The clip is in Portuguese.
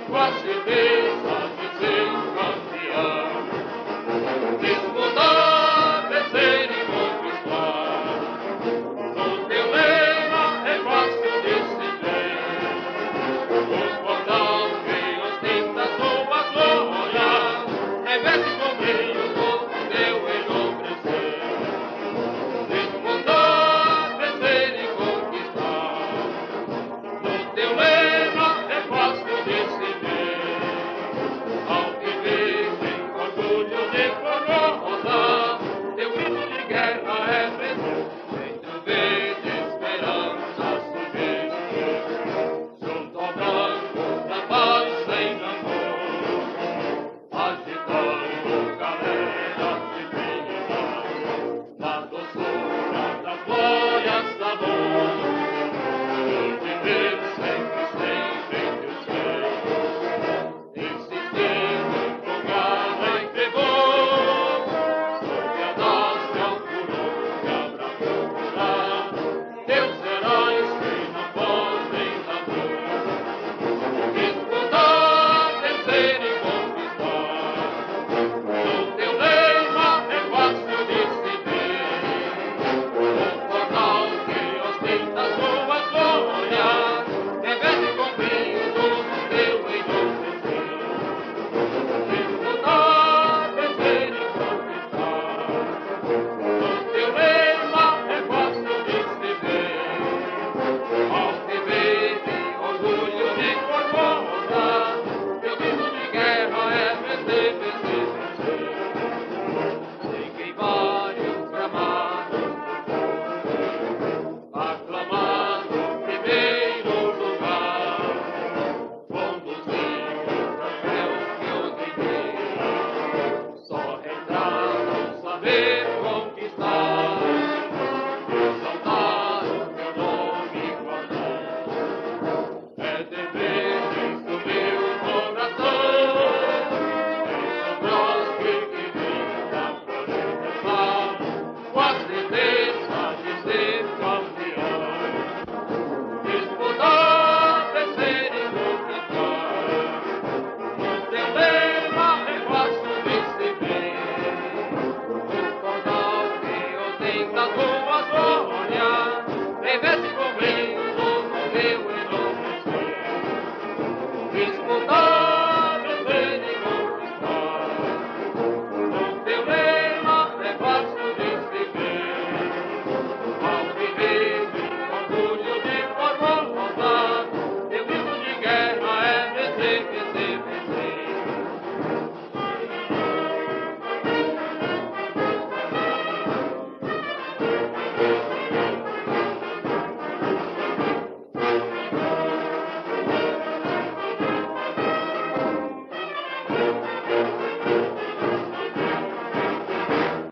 com a certeza de ser campeão. Disputar, vencer e conquistar. No teu lema é fácil de se ver. O cordão que ostenta suas glórias reveste com brilho todo o teu enobrecer. Disputar, vencer e conquistar. No teu lema é fácil de se ver. Ao que vivem orgulho de cor-de-rosa, teu grito de guerra é presente, de esperança surgir. Junto ao branco da paz sem rancor, agitando galeras divinas, na doçura das glórias da luz, por viver sempre, sempre em teu ser, insistindo com garra e fervor, sobre a nossa alcurua pra procurar teus heróis que não podem dar dor. Disputar, vencer e conquistar. No teu lema é fácil de se ver. O cordão que ostenta suas glórias reveste com brilho todo o teu enobrecer. Disputar, vencer e conquistar. No teu lema é fácil de se ver. Ao que vive orgulho de cor-de-rosa, teu grito de guerra é vencer, vencer, vencer. Sei que em vários gramados aclamado primeiro lugar, conduzindo troféus que hoje em dia só entraram saber conquistar. Exaltar o teu nome com a mão é dever do meu coração. Em sombras que vida florescer, com a certeza de ser campeão. Disputar, vencer e conquistar. No teu lema é fácil de se ver. O cordão que ostenta tuas glórias reveste com brilho todo o teu enobrecer. Disputar,